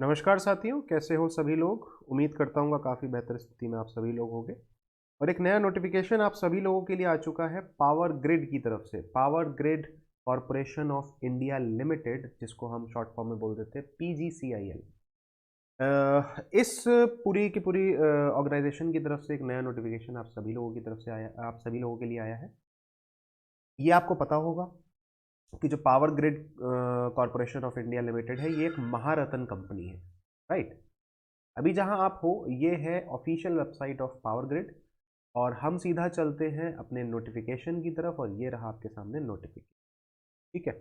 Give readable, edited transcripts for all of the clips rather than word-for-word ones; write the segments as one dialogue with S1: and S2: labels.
S1: नमस्कार साथियों, कैसे हो सभी लोग। उम्मीद करता हूँ काफ़ी बेहतर स्थिति में आप सभी लोग होंगे। और एक नया नोटिफिकेशन आप सभी लोगों के लिए आ चुका है पावर ग्रिड की तरफ से। Power grid corporation of India limited, जिसको हम शॉर्ट फॉर्म में बोल देते हैं PGCIL। इस पूरी की पूरी ऑर्गेनाइजेशन की तरफ से एक नया नोटिफिकेशन आप सभी लोगों की तरफ से आया, आप सभी लोगों के लिए आया है। ये आपको पता होगा कि जो power grid corporation of India limited है, ये एक महारत्न कंपनी है, राइट। अभी जहां आप हो, ये है official website of Power grid. और हम सीधा चलते हैं अपने नोटिफिकेशन की तरफ, और ये रहा आपके सामने नोटिफिकेशन। ठीक है।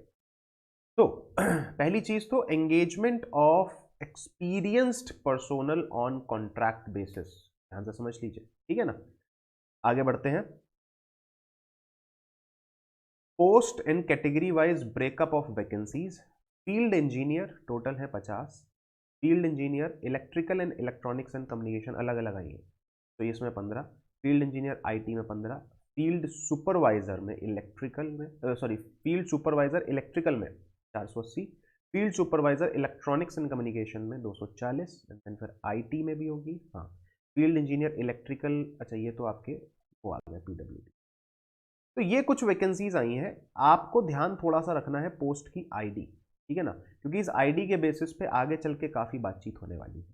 S1: तो पहली चीज तो engagement of experienced personnel on contract basis, ध्यान से समझ लीजिए, ठीक है ना। आगे बढ़ते हैं। Post and category wise breakup of vacancies. Field engineer total है 50। Field engineer electrical and electronics and communication अलग अलग आई है, तो इसमें 15। फील्ड इंजीनियर आईटी में 15। फील्ड सुपरवाइजर में इलेक्ट्रिकल में फील्ड सुपरवाइजर इलेक्ट्रिकल में 480। Field supervisor electronics and communication में 240। एंड फिर आईटी में भी होगी, हाँ। फील्ड इंजीनियर इलेक्ट्रिकल, अच्छा ये तो आपके वो आ गया PWD। तो ये कुछ वैकेंसीज आई हैं। आपको ध्यान थोड़ा सा रखना है पोस्ट की आईडी, ठीक है ना, क्योंकि इस आईडी के बेसिस पे आगे चल के काफी बातचीत होने वाली है।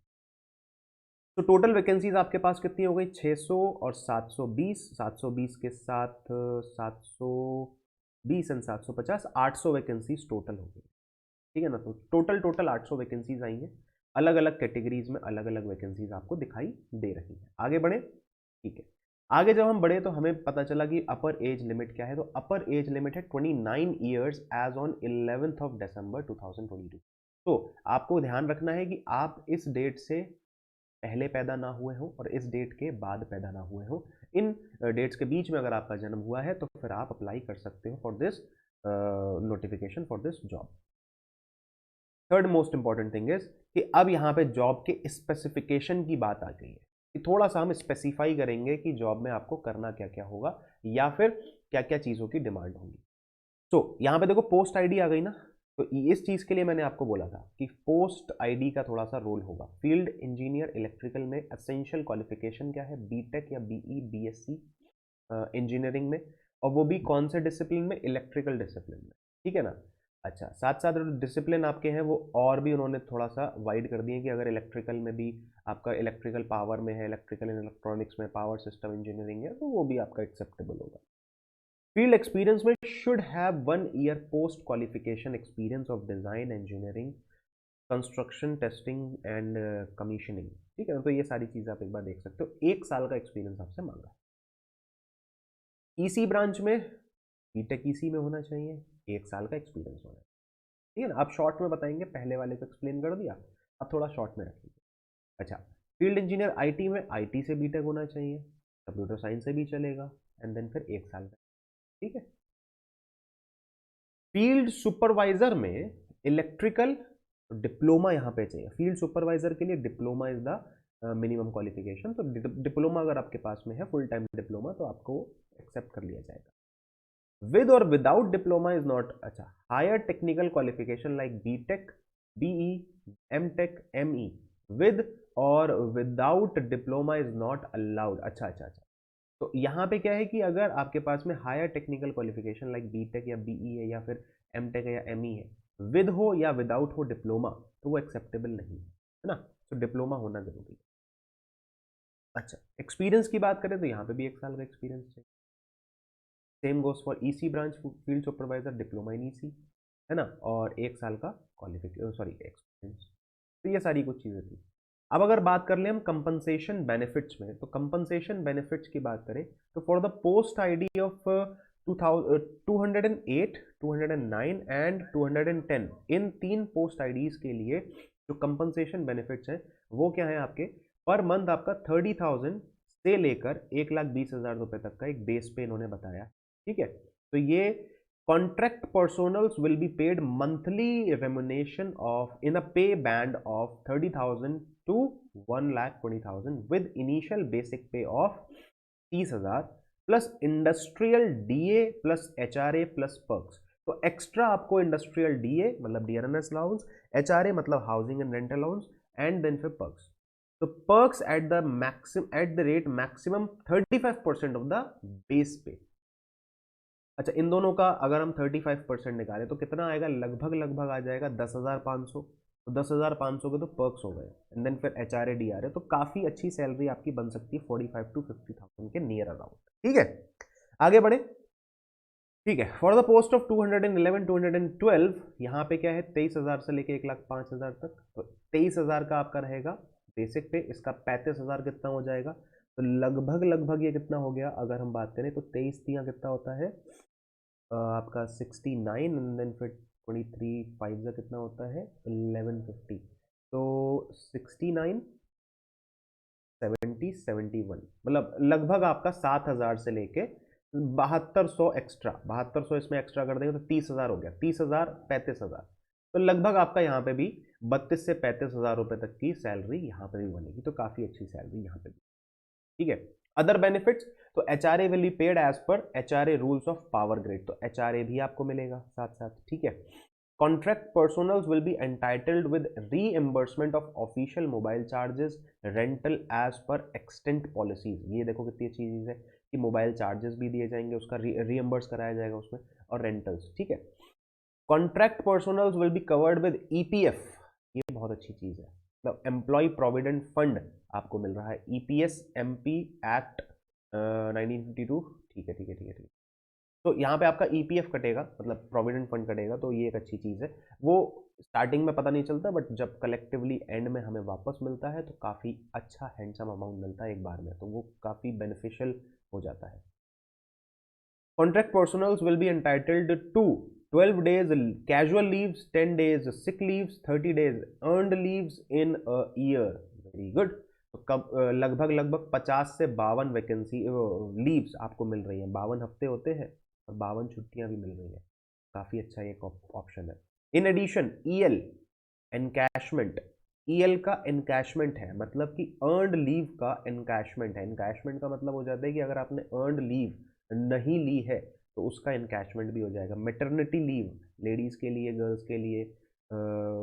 S1: तो टोटल वैकेंसीज आपके पास कितनी हो गई? 600 और 720। 720 के साथ 720 एंड 750, 800 वैकेंसीज टोटल हो गई, ठीक है ना। तो टोटल 800 वैकेंसीज आई हैं। अलग अलग कैटेगरीज में अलग अलग वैकेंसीज आपको दिखाई दे रही हैं। आगे बढ़े, ठीक है। आगे जब हम बढ़े तो हमें पता चला कि अपर एज लिमिट क्या है। तो अपर एज लिमिट है 29 years age on 11th of December 2022। तो आपको ध्यान रखना है कि आप इस डेट से पहले पैदा ना हुए हो और इस डेट के बाद पैदा ना हुए हो। इन डेट्स के बीच में अगर आपका जन्म हुआ है तो फिर आप अप्लाई कर सकते हो for this notification, for this job. Third most important thing is कि अब यहाँ पे जॉब के स्पेसिफिकेशन की बात आ गई है कि थोड़ा सा हम स्पेसिफाई करेंगे कि जॉब में आपको करना क्या क्या होगा, या फिर क्या क्या चीज़ों की डिमांड होगी। तो यहाँ पे देखो पोस्ट आईडी आ गई ना। तो इस चीज के लिए मैंने आपको बोला था कि पोस्ट आईडी का थोड़ा सा रोल होगा। फील्ड इंजीनियर इलेक्ट्रिकल में एसेंशियल क्वालिफिकेशन क्या है? बीटेक या बीई बीएससी इंजीनियरिंग में, और वो भी कौन से डिसिप्लिन में? इलेक्ट्रिकल डिसिप्लिन में, ठीक है ना। अच्छा, साथ साथ डिसिप्लिन आपके हैं वो और भी उन्होंने थोड़ा सा वाइड कर दिए कि अगर इलेक्ट्रिकल में भी आपका इलेक्ट्रिकल पावर में है, इलेक्ट्रिकल एंड इलेक्ट्रॉनिक्स में पावर सिस्टम इंजीनियरिंग है, तो वो भी आपका एक्सेप्टेबल होगा। फील्ड एक्सपीरियंस में should have 1 year post qualification experience of design engineering construction testing and commissioning, ठीक है ना। तो ये सारी चीजें आप एक बार देख सकते हो। 1 साल का एक्सपीरियंस आपसे मांगा है। ईसी ब्रांच में बीटेक ईसी में होना चाहिए, 1 साल का एक्सपीरियंस होना है, ठीक है ना। आप शॉर्ट में बताएंगे, पहले वाले को एक्सप्लेन कर दिया, अब थोड़ा शॉर्ट में रखिए। अच्छा, फील्ड इंजीनियर आईटी में आईटी से बीटेक होना चाहिए, कंप्यूटर साइंस से भी चलेगा, एंड देन फिर 1 साल का, ठीक है। फील्ड सुपरवाइजर में इलेक्ट्रिकल डिप्लोमा यहाँ पे चाहिए। फील्ड सुपरवाइजर के लिए diploma is the minimum qualification. तो डिप्लोमा अगर आपके पास में है, फुल टाइम डिप्लोमा, तो आपको एक्सेप्ट कर लिया जाएगा। विद और विदाउट डिप्लोमा इज नॉट, अच्छा, higher technical qualification like BTech BE MTech ME with और without diploma is not allowed. अच्छा अच्छा अच्छा। तो यहाँ पे क्या है कि अगर आपके पास में higher technical qualification like BTech या बीई है, या फिर एमटेक है या एमई है, विद हो या विदाउट हो डिप्लोमा, तो वो एक्सेप्टेबल नहीं है ना। तो डिप्लोमा होना जरूरी है। अच्छा, एक्सपीरियंस की बात करें तो यहाँ पे भी 1 साल का एक्सपीरियंस चाहिए। Same goes for EC branch, field supervisor diploma in EC, है ना, और 1 साल का क्वालिफिकेशन, सॉरी एक्सपीरियंस। तो ये सारी कुछ चीज़ें थी। अब अगर बात कर ले हम कंपनसेशन बेनिफिट्स में, तो कंपनसेशन बेनिफिट्स की बात करें तो for the post ID of 208, 209 and 210, इन 3 पोस्ट आईडीज के लिए जो कंपनसेशन बेनिफिट्स हैं वो क्या है आपके? पर मंथ आपका 30,000 से लेकर 1,20,000 रुपए तक का एक बेस पे इन्होंने बताया, ठीक है। तो ये contract personals will be paid monthly remuneration of in a pay band of 30,000 to 1,20,000 with initial basic pay of 30,000 plus industrial DA plus HRA plus perks। तो एक्स्ट्रा आपको इंडस्ट्रियल डीए मतलब डीआरएनएस अलाउंस, एचआरए मतलब housing and rent allowance, and then फिर perks. तो perks at the rate maximum 35% of the base pay. अच्छा, इन दोनों का अगर हम 35% निकालें तो कितना आएगा, लगभग लगभग आ जाएगा 10,500। तो 10,500 के तो पर्क्स हो गए, एंड देन फिर एचआरए डीआरए, तो काफी अच्छी सैलरी आपकी बन सकती है 45 to 50,000 के नियर अराउंड। ठीक है, आगे बढ़े। ठीक है, फॉर द पोस्ट ऑफ 211 212 यहाँ पे क्या है, 23,000 से लेके 1,05,000 तक। तो 23,000 का आपका रहेगा बेसिक पे, इसका 35,000 कितना हो जाएगा, तो लगभग लगभग ये कितना हो गया, अगर हम बात करें तो 23 तिया कितना होता है आपका 69, एंड देन फिर 23 5 का कितना होता है 1150। तो 69 70 71 मतलब लगभग आपका 7,000 से लेके 7200 एक्स्ट्रा, 7200 इसमें एक्स्ट्रा कर देंगे तो 30,000 हो गया, 30,000 35,000। तो लगभग आपका यहाँ पे भी 32 से 35,000 रुपए तक की सैलरी यहाँ पे भी बनेगी, तो काफी अच्छी सैलरी यहाँ पे भी। ठीक है, अदर बेनिफिट्स, तो HRA will be paid as per HRA rules of Power Grid, तो एचआरए भी आपको मिलेगा साथ साथ। ठीक है, contract personnels will be entitled with reimbursement of official mobile charges rental as per extent policies. ये देखो कितनी अच्छी चीज है कि मोबाइल चार्जेस भी दिए जाएंगे, उसका रीएम्बर्स कराया जाएगा उसमें, और रेंटल्स। ठीक है, contract personnels will be covered with EPF, ये बहुत अच्छी चीज है, मतलब एम्प्लॉय प्रोविडेंट फंड आपको मिल रहा है, ईपीएस एमपी एक्ट 1952। ठीक है ठीक है ठीक है ठीक है। तो यहाँ पे आपका ईपीएफ कटेगा, मतलब प्रोविडेंट फंड कटेगा, तो ये एक अच्छी चीज है। वो स्टार्टिंग में पता नहीं चलता, बट जब कलेक्टिवली एंड में हमें वापस मिलता है तो काफी अच्छा हैंडसम अमाउंट मिलता है एक बार में, तो वो काफी बेनिफिशियल हो जाता है। Contract personals will be entitled to 12 days casual leaves, 10 days sick leaves, 30 days earned leaves in a year. Very good. तो कब लगभग लगभग 50 से 52 वैकेंसी लीव्स आपको मिल रही हैं, 52 हफ्ते होते हैं और 52 छुट्टियां भी मिल रही हैं, काफी अच्छा एक ऑप्शन है। In addition EL encashment, EL का एनकैशमेंट है, मतलब कि अर्नड लीव का एनकैशमेंट है। एनकैशमेंट का मतलब हो जाता है कि अगर आपने अर्नड लीव नहीं ली है तो उसका इनकैशमेंट भी हो जाएगा। मेटर्निटी लीव लेडीज के लिए, गर्ल्स के लिए,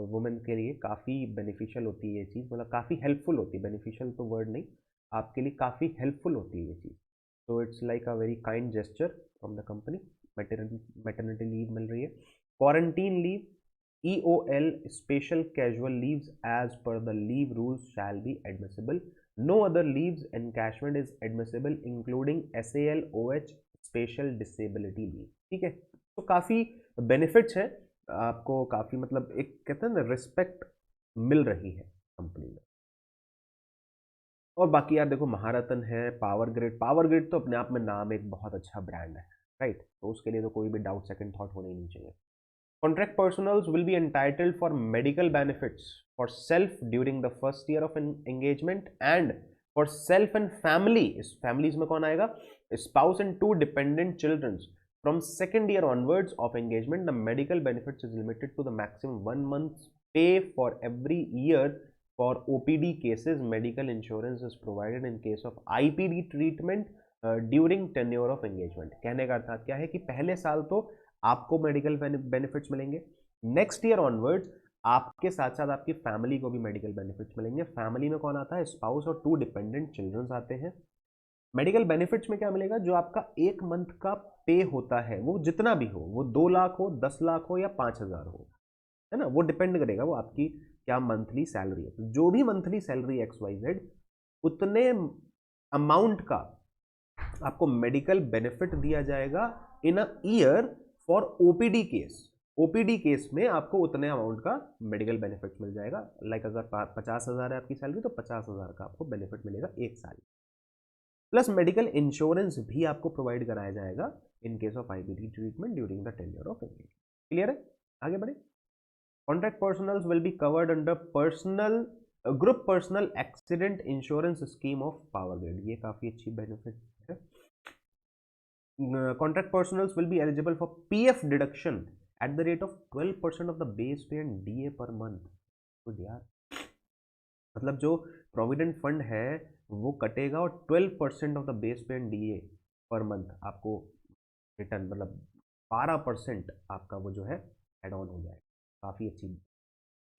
S1: वुमेन के लिए काफ़ी बेनिफिशियल होती है ये चीज़, मतलब काफ़ी हेल्पफुल होती है, बेनिफिशियल तो वर्ड नहीं, आपके लिए काफ़ी हेल्पफुल होती है ये चीज़। तो it's like a very kind gesture from the company. Maternity leave मिल रही है। Quarantine leave, EOL special casual leaves as per the leave rules shall be admissible. No other leaves encashment is admissible including SAL OH special disability leave. ठीक है, तो काफ़ी benefits है आपको, काफ़ी मतलब एक कहते हैं ना रिस्पेक्ट मिल रही है कंपनी में। और बाकी यार देखो, महारत्न है, पावर ग्रिड, पावर ग्रिड तो अपने आप में नाम एक बहुत अच्छा ब्रांड है, राइट, तो उसके लिए तो कोई भी डाउट सेकंड थॉट होने ही नहीं चाहिए। Contract personals will be entitled for medical benefits for self during the first year of an engagement and for self and family, इस families में कौन आएगा, spouse and 2 dependent children from second year onwards of engagement. The medical benefits is limited to the maximum 1 month pay for every year. For OPD cases, medical insurance is provided in case of IPD treatment during tenure of engagement. कहने का अर्थात क्या है कि पहले साल तो आपको मेडिकल बेनिफिट्स मिलेंगे, नेक्स्ट ईयर ऑनवर्ड्स आपके साथ साथ आपकी फैमिली को भी मेडिकल बेनिफिट्स मिलेंगे। फैमिली में कौन आता है, स्पाउस और 2 डिपेंडेंट चिल्ड्रंस आते हैं। मेडिकल बेनिफिट्स में क्या मिलेगा, जो आपका एक मंथ का पे होता है वो जितना भी हो, वो 2 लाख हो, 10 लाख हो या 5,000 हो, है ना, वो डिपेंड करेगा, वो आपकी क्या मंथली सैलरी है। तो जो भी मंथली सैलरी XYZ, उतने अमाउंट का आपको मेडिकल बेनिफिट दिया जाएगा in a year for OPD case. OPD case में आपको उतने अमाउंट का मेडिकल बेनिफिट मिल जाएगा। लाइक अगर 50,000 है आपकी सैलरी तो 50,000 का आपको बेनिफिट मिलेगा एक साल। प्लस मेडिकल इंश्योरेंस भी आपको प्रोवाइड कराया जाएगा in case of IPD treatment during the tenure of engagement. Clear है, आगे बढ़े। Contract personnels will be covered under personal group personal accident insurance scheme of Power Grid, ये काफी अच्छी बेनिफिट है। Contract personals will be eligible for PF deduction at the rate of 12% of the base pay and DA per month. तो यार मतलब जो provident fund है वो कटेगा और 12% ऑफ द बेस पे एंड DA पर मंथ आपको रिटर्न मतलब 12% आपका वो जो है एड ऑन हो जाएगा, काफ़ी अच्छी।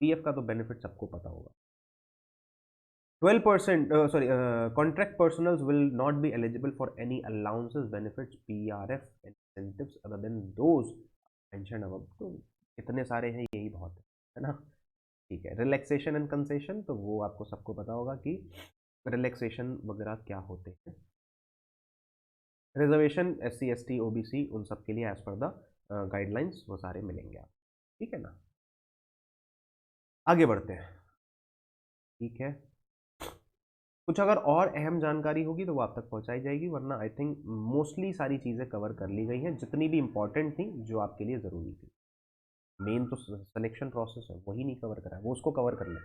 S1: पीएफ का तो बेनिफिट सबको पता होगा। 12% sorry, contract personals will not be eligible for any allowances, benefits, PRF incentives other than those mentioned above। तो इतने सारे हैं, यही बहुत है ना। ठीक है, रिलैक्सेशन एंड कंसेशन, तो वो आपको सबको पता होगा कि रिलैक्सेशन वगैरह क्या होते हैं। रिजर्वेशन SC ST OBC उन सब के लिए एज पर द गाइडलाइंस वो सारे मिलेंगे आप, ठीक है ना। आगे बढ़ते हैं, ठीक है। कुछ अगर और अहम जानकारी होगी तो वो आप तक पहुंचाई जाएगी, वरना आई थिंक मोस्टली सारी चीज़ें कवर कर ली गई हैं, जितनी भी इंपॉर्टेंट थी जो आपके लिए ज़रूरी थी। मेन तो सिलेक्शन प्रोसेस है, वही नहीं कवर करा है, वो उसको कवर कर लें।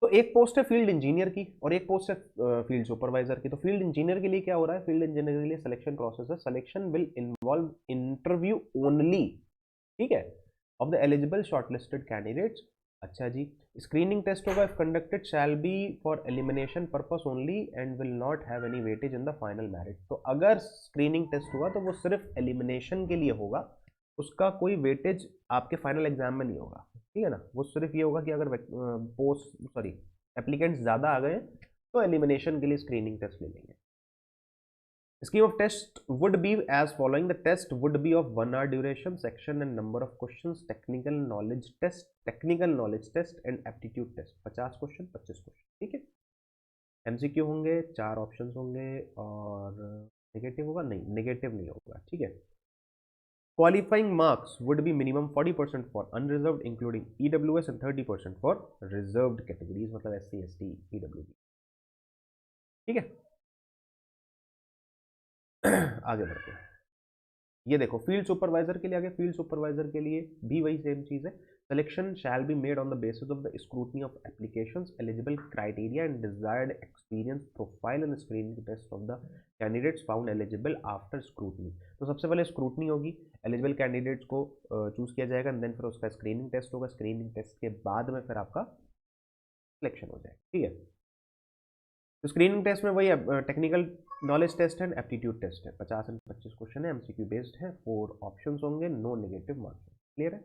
S1: तो एक पोस्ट है फील्ड इंजीनियर की और एक पोस्ट है फील्ड सुपरवाइजर की। तो फील्ड इंजीनियर के लिए क्या हो रहा है, फील्ड इंजीनियर के लिए सिलेक्शन प्रोसेस है, selection will involve interview only, ठीक है, of the eligible shortlisted candidates. अच्छा जी, स्क्रीनिंग टेस्ट होगा, if conducted shall be for elimination purpose only and will not have any weightage in the final merit. तो अगर screening test हुआ तो वो सिर्फ एलिमिनेशन के लिए होगा, उसका कोई वेटेज आपके फाइनल एग्जाम में नहीं होगा, ठीक है ना। वो सिर्फ ये होगा कि अगर पोस्ट सॉरी एप्लीकेंट्स ज़्यादा आ गए तो एलिमिनेशन के लिए स्क्रीनिंग टेस्ट ले लेंगे। Scheme of test would be as following. The test would be of 1 hour duration, section and number of questions, technical knowledge test and aptitude test। 50 question 25 question, ठीक है। MCQ होंगे, 4 options होंगे और negative होगा नहीं, negative नहीं होगा, ठीक है। Qualifying marks would be minimum 40% for unreserved including EWS and 30% for reserved categories, मतलब SC ST EWB, ठीक है। आगे बढ़ते हैं, ये देखो फील्ड सुपरवाइजर के लिए आगे, फील्ड सुपरवाइजर के लिए भी वही सेम चीज़ है। Selection shall be made on the basis of the scrutiny of applications, eligible criteria and desired experience profile and screening test of the candidates found eligible after scrutiny. तो सबसे पहले scrutiny होगी, एलिजिबल कैंडिडेट्स को choose किया जाएगा, then फिर उसका screening test होगा, स्क्रीनिंग टेस्ट के बाद में फिर आपका सिलेक्शन हो जाएगा, ठीक है। तो स्क्रीनिंग टेस्ट में वही technical knowledge test and aptitude test है, 50 एंड 25 क्वेश्चन है, MCQ बेस्ड है, 4 ऑप्शंस होंगे, नो नेगेटिव मार्क्स, क्लियर है।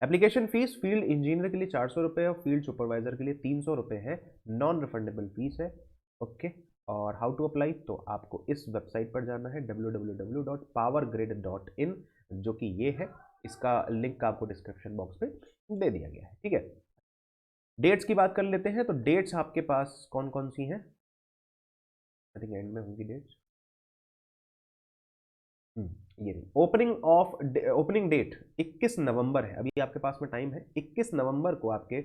S1: एप्लीकेशन फीस फील्ड इंजीनियर के लिए 400 रुपये और फील्ड सुपरवाइजर के लिए 300 रुपये है, नॉन रिफंडेबल फीस है, ओके। और हाउ टू अप्लाई, तो आपको इस वेबसाइट पर जाना है www.powergrid.in, जो कि ये है, इसका लिंक आपको डिस्क्रिप्शन बॉक्स पे दे दिया गया है, ठीक है। डेट्स की बात कर लेते हैं, तो डेट्स आपके पास कौन कौन सी हैं, आई थिंक एंड में होंगी डेट्स। ये ओपनिंग डेट 21 नवंबर है, अभी आपके पास में टाइम है। 21 नवंबर को आपके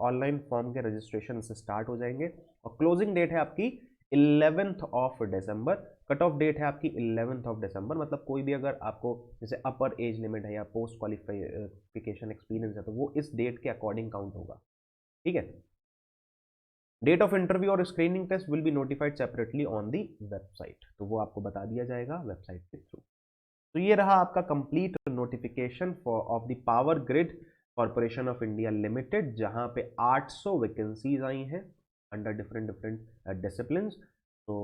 S1: ऑनलाइन फॉर्म के रजिस्ट्रेशन से स्टार्ट हो जाएंगे और क्लोजिंग डेट है आपकी 11th ऑफ दिसंबर। कट ऑफ डेट है आपकी 11th ऑफ दिसंबर, मतलब कोई भी अगर आपको जैसे अपर एज लिमिट है या पोस्ट क्वालिफिकेशन एक्सपीरियंस है तो वो इस डेट के अकॉर्डिंग काउंट होगा, ठीक है। डेट ऑफ इंटरव्यू और screening test will be notified separately on the website, तो वो आपको बता दिया जाएगा वेबसाइट के थ्रू। तो ये रहा आपका complete notification for of the power grid corporation of India limited, जहां पे 800 वैकेंसीज आई हैं अंडर डिफरेंट डिसिप्लिन। तो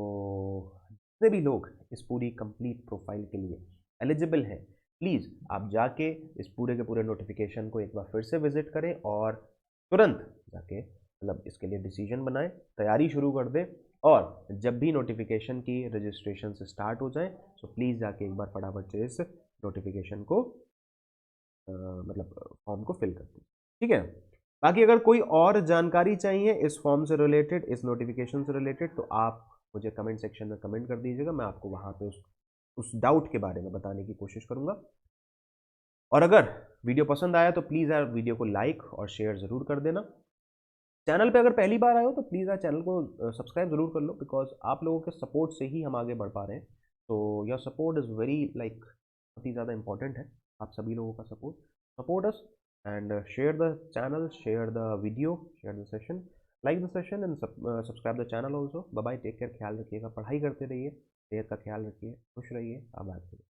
S1: जितने भी लोग इस पूरी कंप्लीट प्रोफाइल के लिए एलिजिबल हैं, प्लीज़ आप जाके इस पूरे के पूरे नोटिफिकेशन को एक बार फिर से विजिट करें और तुरंत जाके मतलब इसके लिए डिसीजन बनाएं, तैयारी शुरू कर दें, और जब भी नोटिफिकेशन की रजिस्ट्रेशन से स्टार्ट हो जाए तो प्लीज़ जाके एक बार फटाफट से इस नोटिफिकेशन को मतलब फॉर्म को फिल कर दें, ठीक है। बाकी अगर कोई और जानकारी चाहिए इस फॉर्म से रिलेटेड, इस नोटिफिकेशन से रिलेटेड, तो आप मुझे कमेंट सेक्शन में कमेंट कर दीजिएगा, मैं आपको वहाँ पे उस डाउट के बारे में बताने की कोशिश करूँगा। और अगर वीडियो पसंद आया तो प्लीज़ यार वीडियो को लाइक और शेयर ज़रूर कर देना। चैनल पे अगर पहली बार आए हो तो प्लीज़ यार चैनल को सब्सक्राइब ज़रूर कर लो, बिकॉज आप लोगों के सपोर्ट से ही हम आगे बढ़ पा रहे हैं। तो your support is very like बहुत ही ज़्यादा इंपॉर्टेंट है, आप सभी लोगों का support us and share the channel, share the video, share the session, like the session and subscribe the channel also. Bye bye, take care, ख्याल रखिएगा, पढ़ाई करते रहिए, सेहत का ख्याल रखिए, खुश रहिए, आबाद रहिए।